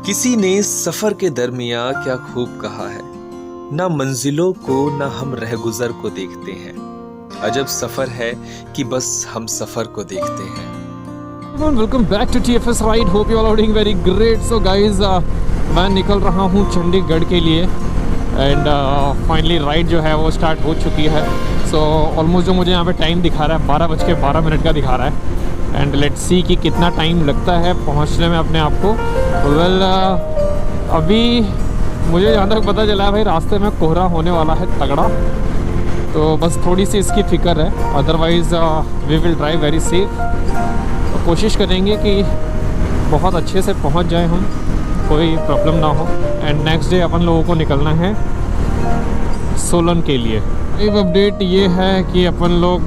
किसी ने सफर के दरमियान क्या खूब कहा है, ना मंजिलों को ना हम रहगुजर को देखते हैं। अजब सफर है कि बस हम सफर को देखते हैं। Welcome back to TFS ride, hope you all are doing very great. So guys, मैं निकल रहा हूँ चंडीगढ़ के लिए एंड फाइनली राइड जो है वो स्टार्ट हो चुकी है। सो ऑलमोस्ट जो मुझे यहाँ पे टाइम दिखा रहा है 12:12 का दिखा रहा है एंड लेट्स सी कि कितना टाइम लगता है पहुँचने में अपने आप को। वेल अभी मुझे जहाँ तक पता चला है भाई, रास्ते में कोहरा होने वाला है तगड़ा, तो बस थोड़ी सी इसकी फ़िक्र है। Otherwise we will drive very safe. तो कोशिश करेंगे कि बहुत अच्छे से पहुंच जाए हम, कोई प्रॉब्लम ना हो। एंड नेक्स्ट डे अपन लोगों को निकलना है सोलन के लिए। एक अपडेट ये है कि अपन लोग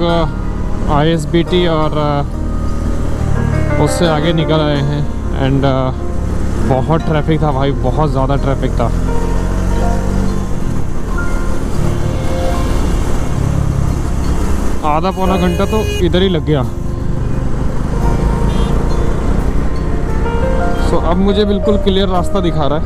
ISBT और उससे आगे निकल आए हैं एंड बहुत ट्रैफिक था भाई, बहुत ज़्यादा ट्रैफिक था। आधा पौना घंटा तो इधर ही लग गया। तो अब मुझे बिल्कुल क्लियर रास्ता दिखा रहा है।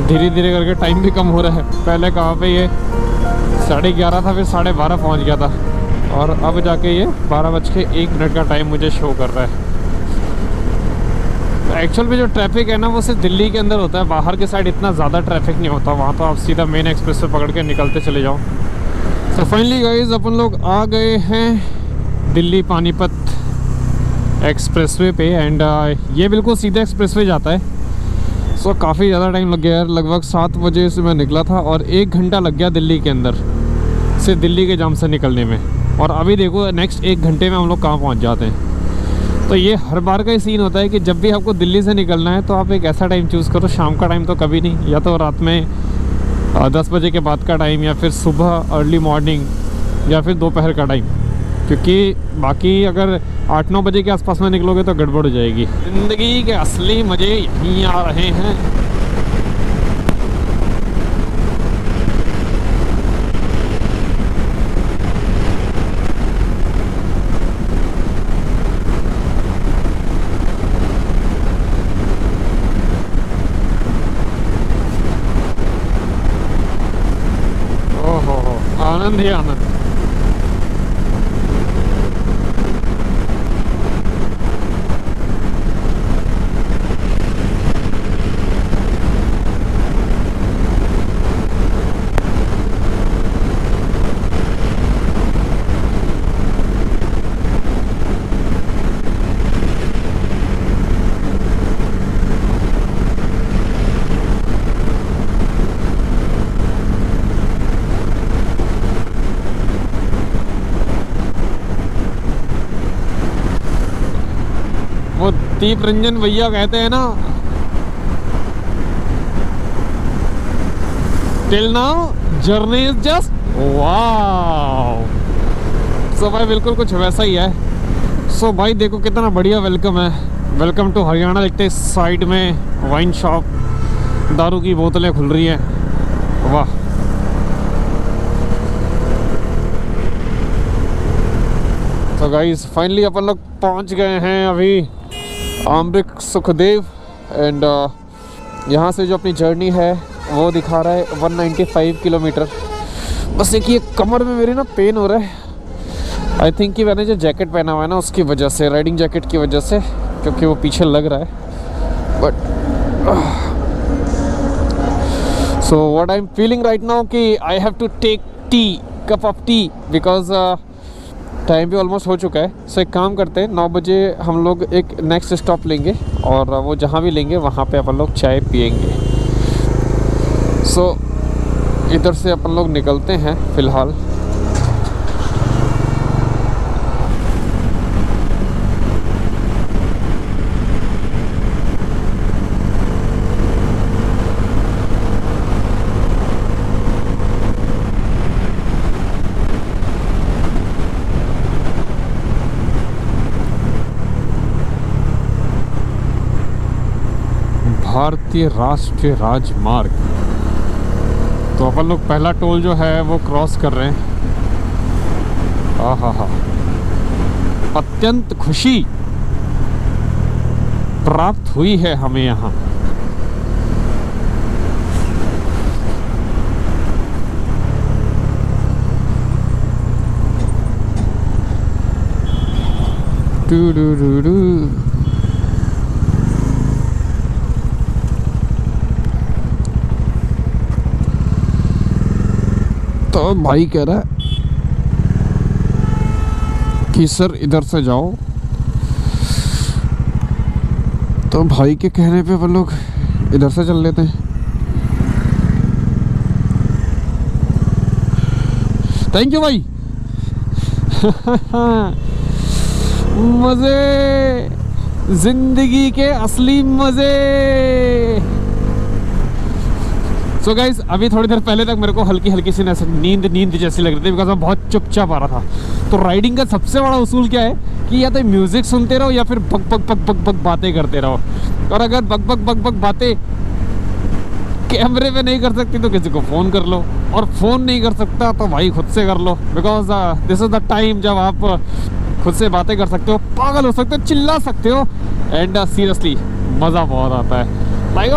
धीरे धीरे करके टाइम भी कम हो रहा है। पहले कहाँ पे ये 11:30 था, फिर 12:30 पहुँच गया था और अब जाके ये 12:01 का टाइम मुझे शो कर रहा है। एक्चुअल में जो ट्रैफिक है ना वो सिर्फ दिल्ली के अंदर होता है, बाहर के साइड इतना ज़्यादा ट्रैफिक नहीं होता। वहाँ तो आप सीधा मेन एक्सप्रेस से पकड़ के निकलते चले जाओ। सो फाइनली गाइज अपन लोग आ गए हैं दिल्ली पानीपत एक्सप्रेसवे पे एंड ये बिल्कुल सीधा एक्सप्रेसवे जाता है। सो काफ़ी ज़्यादा टाइम लग गया यार, लगभग 7 बजे से मैं निकला था और 1 घंटा लग गया दिल्ली के अंदर से, दिल्ली के जाम से निकलने में। और अभी देखो नेक्स्ट 1 घंटे में हम लोग कहाँ पहुँच जाते हैं। तो ये हर बार का ही सीन होता है कि जब भी आपको दिल्ली से निकलना है तो आप एक ऐसा टाइम चूज़ करो, शाम का टाइम तो कभी नहीं, या तो रात में 10 बजे के बाद का टाइम, या फिर सुबह अर्ली मॉर्निंग, या फिर दोपहर का टाइम। क्योंकि बाकी अगर 8-9 बजे के आसपास में निकलोगे तो गड़बड़ हो जाएगी। ज़िंदगी के असली मज़े यहीं आ रहे हैं। ओहो, आनंद ही आनंद। वो दीप रंजन भैया कहते हैं ना, till now journey is just wow. So भाई बिल्कुल कुछ वैसा ही है। सो भाई देखो कितना बढ़िया वेलकम है। Welcome to Haryana. देखते हैं साइड में वाइन शॉप, दारू की बोतलें खुल रही हैं, वाह। तो गाइस फाइनली अपन लोग पहुंच गए हैं अभी अमृत सुखदेव एंड यहाँ से जो अपनी जर्नी है वो दिखा रहा है 195 किलोमीटर। बस एक ये कमर में मेरी ना पेन हो रहा है। आई थिंक कि मैंने जो जैकेट पहना हुआ है ना उसकी वजह से, राइडिंग जैकेट की वजह से, क्योंकि वो पीछे लग रहा है। But so what I am feeling right now कि I have to take cup of tea because time भी ऑलमोस्ट हो चुका है। सो एक काम करते हैं, 9 बजे हम लोग एक नेक्स्ट स्टॉप लेंगे और वो जहाँ भी लेंगे वहाँ पे अपन लोग चाय पियेंगे। सो इधर से अपन लोग निकलते हैं फ़िलहाल। भारतीय राष्ट्रीय राजमार्ग। तो अपन लोग पहला टोल जो है वो क्रॉस कर रहे हैं। हाँ, अत्यंत खुशी प्राप्त हुई है हमें यहाँ। Do do do do. तो भाई कह रहा है कि सर इधर से जाओ, तो भाई के कहने पे हम लोग इधर से चल लेते हैं। थैंक यू भाई। मजे, जिंदगी के असली मजे। सो गाइस, अभी थोड़ी देर पहले तक मेरे को हल्की हल्की सी नींद जैसी लग रही थी, बिकॉज मैं बहुत चुपचाप आ रहा था। तो राइडिंग का सबसे बड़ा उसूल क्या है कि या तो म्यूजिक सुनते रहो या फिर बक बक बक बक बक बातें करते रहो। और अगर बक बक बक बक बातें कैमरे पे नहीं कर सकती तो किसी को फ़ोन कर लो, और फ़ोन नहीं कर सकता तो भाई खुद से कर लो, because this is the time जब आप खुद से बातें कर सकते हो, पागल हो सकते हो, चिल्ला सकते हो, एंड सीरियसली मज़ा बहुत आता है। लाइक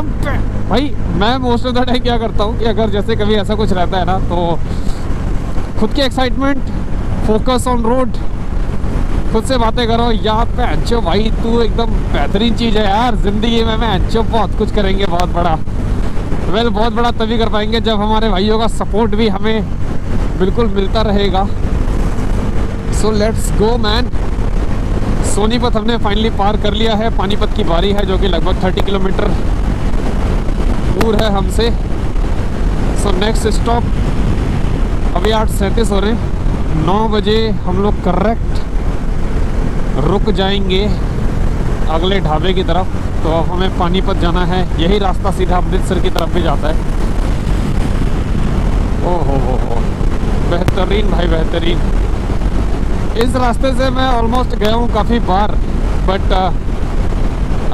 भाई मैं मोस्ट ऑफ द टाइम क्या करता हूँ कि अगर जैसे कभी ऐसा कुछ रहता है ना, तो खुद की एक्साइटमेंट, फोकस ऑन रोड, खुद से बातें करो। यार पैंचो भाई तू एकदम बेहतरीन चीज़ है यार ज़िंदगी में, मैं अच्छो बहुत कुछ करेंगे बहुत बड़ा। बहुत बड़ा तभी कर पाएंगे जब हमारे भाइयों का सपोर्ट भी हमें बिल्कुल मिलता रहेगा। So let's go man. Sonipat हमने फाइनली पार कर लिया है। पानीपत की बारी है, जो कि लगभग 30 किलोमीटर दूर है हमसे। सो नेक्स्ट स्टॉप, अभी 8:37 हो रहे हैं, 9 बजे हम लोग करेक्ट रुक जाएंगे अगले ढाबे की तरफ। तो अब हमें पानीपत जाना है, यही रास्ता सीधा अमृतसर की तरफ भी जाता है। ओहो हो, बेहतरीन भाई बेहतरीन। इस रास्ते से मैं ऑलमोस्ट गया हूँ काफ़ी बार, बट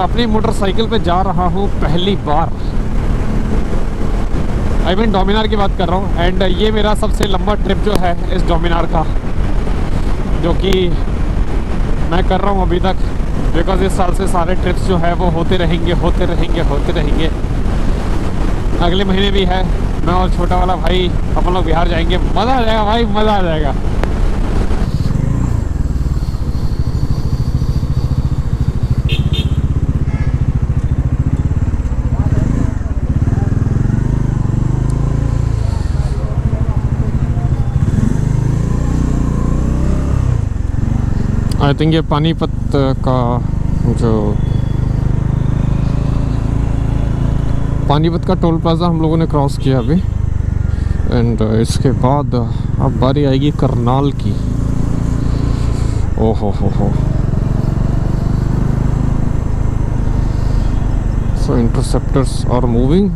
अपनी मोटरसाइकिल पे जा रहा हूँ पहली बार। आई मीन डोमिनार की बात कर रहा हूँ। एंड ये मेरा सबसे लंबा ट्रिप जो है इस डोमिनार का, जो कि मैं कर रहा हूँ अभी तक, बिकॉज इस साल से सारे ट्रिप्स जो है वो होते रहेंगे। अगले महीने भी है, मैं और छोटा वाला भाई अपन लोग बिहार जाएंगे। मज़ा आ जाएगा भाई, मज़ा आ जाएगा। आई थिंक ये पानीपत का जो पानीपत का टोल प्लाजा हम लोगों ने क्रॉस किया अभी। एंड इसके बाद अब बारी आएगी करनाल की। ओहो हो। So interceptors are moving.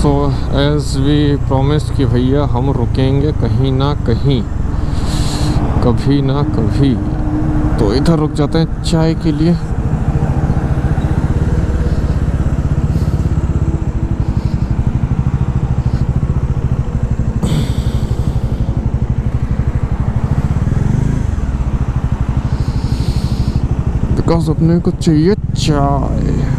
So as we promise कि भैया हम रुकेंगे कहीं ना कहीं, कभी ना कभी, तो इधर रुक जाते हैं चाय के लिए। बिकॉज अपने को चाहिए चाय।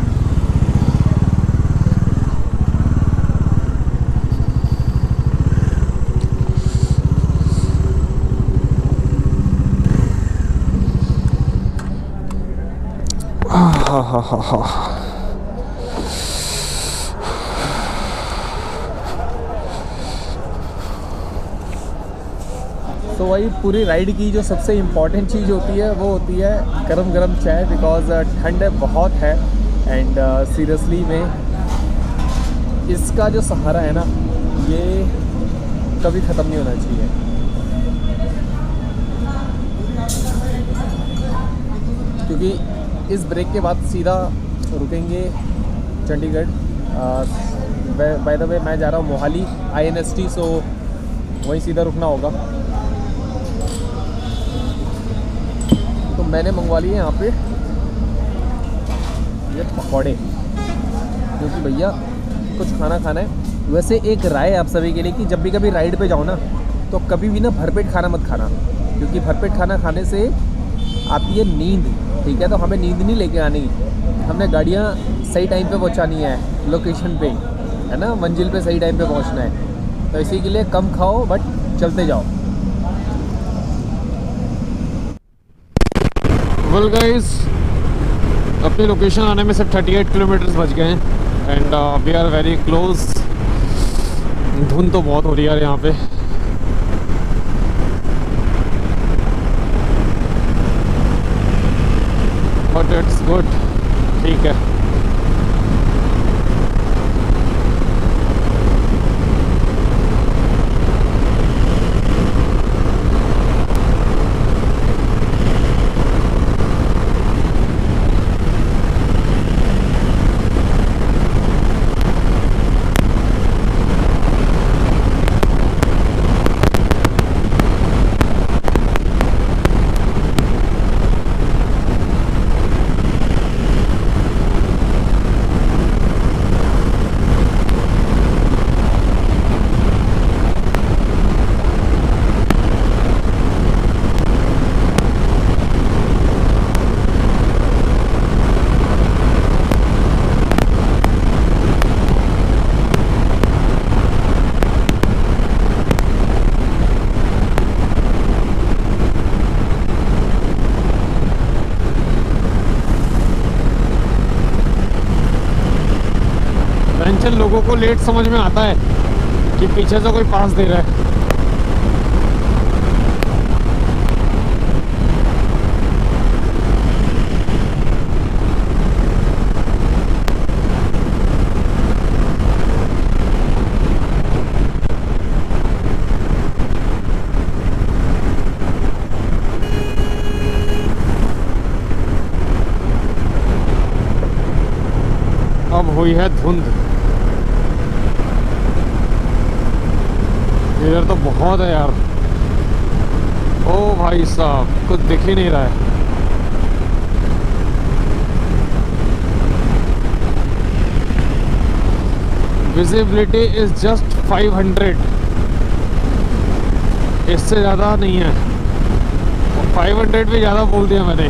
हा। तो वही पूरी राइड की जो सबसे इम्पॉर्टेंट चीज़ होती है वो होती है गरम गरम चाय, बिकॉज ठंड बहुत है। एंड सीरियसली में इसका जो सहारा है ना, ये कभी ख़त्म नहीं होना चाहिए। क्योंकि इस ब्रेक के बाद सीधा रुकेंगे चंडीगढ़। बाय द वे मैं जा रहा हूँ मोहाली INST, सो वहीं सीधा रुकना होगा। तो मैंने मंगवा लिए यहाँ पे ये पकौड़े, जो कि भैया कुछ खाना खाना है। वैसे एक राय है आप सभी के लिए कि जब भी कभी राइड पे जाओ ना, तो कभी भी ना भरपेट खाना मत खाना, क्योंकि भरपेट खाना खाने से आती है नींद। ठीक है, तो हमें नींद नहीं लेके आनी, हमने गाड़ियाँ सही टाइम पे पहुँचानी है लोकेशन पे, है ना, मंजिल पे सही टाइम पे पहुँचना है। तो इसी के लिए कम खाओ बट चलते जाओ। वेल गाइस, अपनी लोकेशन आने में सिर्फ 38 किलोमीटर्स बच गए हैं and we are very close. धुंध तो बहुत हो रही है यार यहाँ पे। बट इट्स गुड, ठीक है। लोगों को लेट समझ में आता है कि पीछे से कोई पास दे रहा है। अब हुई है धुंध, इधर तो बहुत है यार। ओ भाई साहब, कुछ दिख ही नहीं रहा है। विजिबिलिटी इज जस्ट 500, इससे ज़्यादा नहीं है। 500 भी ज़्यादा बोल दिया मैंने।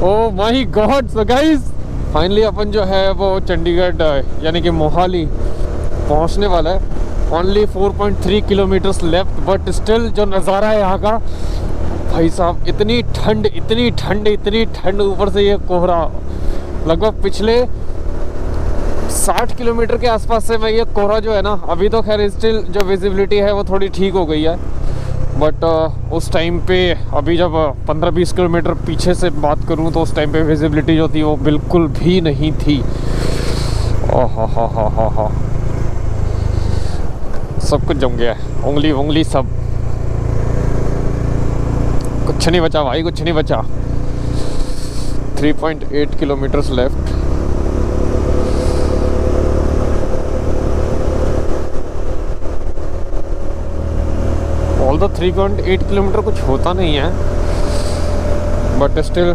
Oh my god, so guys finally अपन जो है वो चंडीगढ़ यानी कि मोहाली पहुंचने वाला है। Only 4.3 kilometres left, but still जो नज़ारा है यहाँ का, भाई साहब, इतनी ठंड, इतनी ठंड, इतनी ठंड, ऊपर से ये कोहरा। लगभग पिछले 60 किलोमीटर के आसपास से मैं ये कोहरा जो है ना, अभी तो खैर स्टिल जो विजिबिलिटी है वो थोड़ी ठीक हो गई है, बट उस टाइम पे अभी जब 15-20 किलोमीटर पीछे से बात करूं तो उस टाइम पे विजिबिलिटी जो थी वो बिल्कुल भी नहीं थी। ओह हा, सब कुछ जम गया है, उंगली उंगली सब, कुछ नहीं बचा भाई, कुछ नहीं बचा। 3.8 किलोमीटर्स लेफ्ट। तो 3.8 किलोमीटर कुछ होता नहीं है, बट स्टिल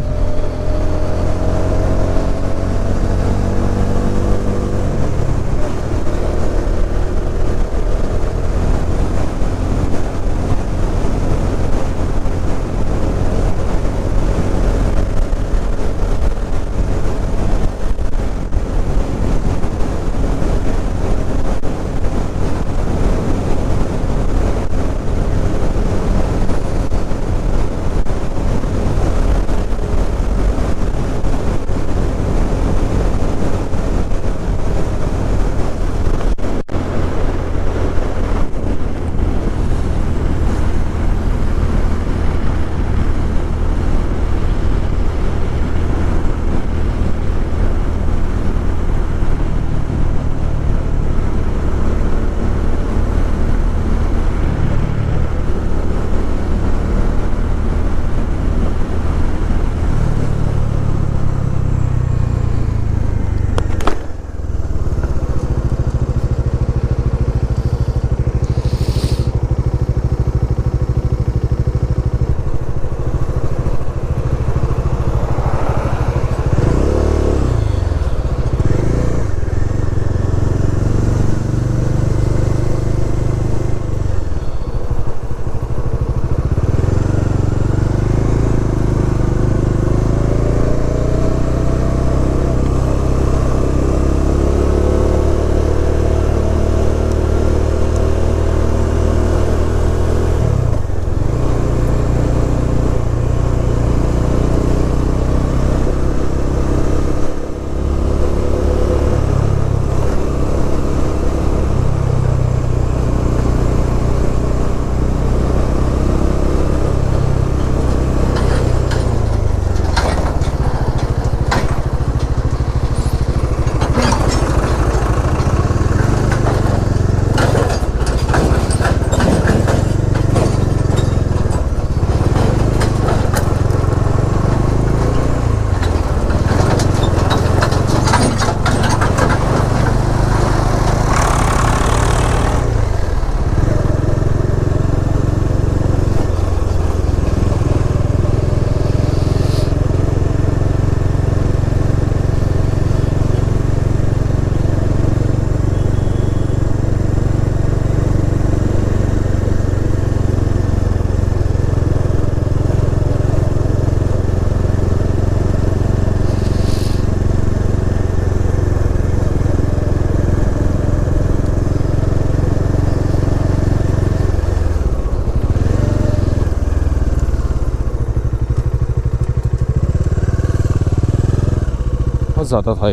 बहुत ज़्यादा था।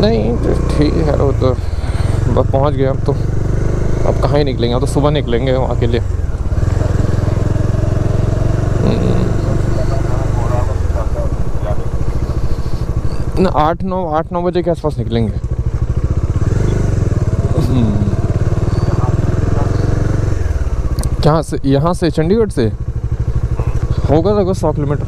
नहीं तो ठीक है, वो तो बस पहुंच गए अब तो। अब कहाँ ही निकलेंगे, अब तो सुबह निकलेंगे वहाँ के लिए। ना 8-9 बजे के आसपास निकलेंगे। कहाँ से? यहाँ से चंडीगढ़ से होगा लगभग 100 किलोमीटर।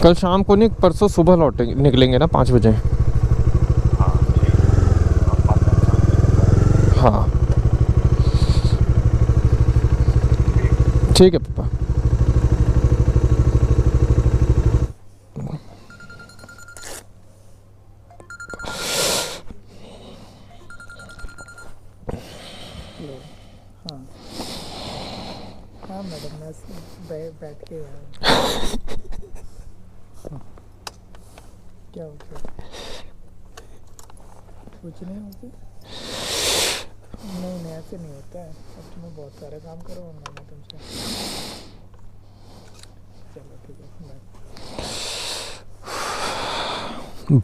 कल शाम को नहीं, परसों सुबह लौटेंगे, निकलेंगे ना 5 बजे। हाँ ठीक है पापा। हाँ मैडम, मैं बैठ के क्या हो गया? कुछ नहीं होती। नहीं ऐसे नहीं होता है। अब तुम्हें बहुत सारे काम करवाऊंगा मैं तुमसे। चलो ठीक है, बाय।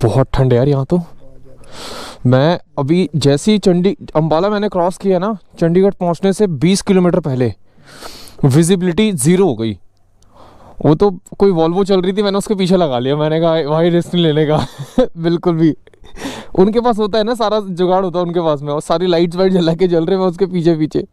बहुत ठंड है यार यहाँ तो। मैं अभी जैसे ही अंबाला मैंने क्रॉस किया ना, चंडीगढ़ पहुँचने से 20 किलोमीटर पहले विजिबिलिटी 0 हो गई। वो तो कोई वॉल्वो चल रही थी, मैंने उसके पीछे लगा लिया। मैंने कहा भाई रिस्क नहीं लेने का बिल्कुल भी। उनके पास होता है ना, सारा जुगाड़ होता है उनके पास में, और सारी लाइट्स वाइट जला के जल रहे हैं उसके पीछे पीछे।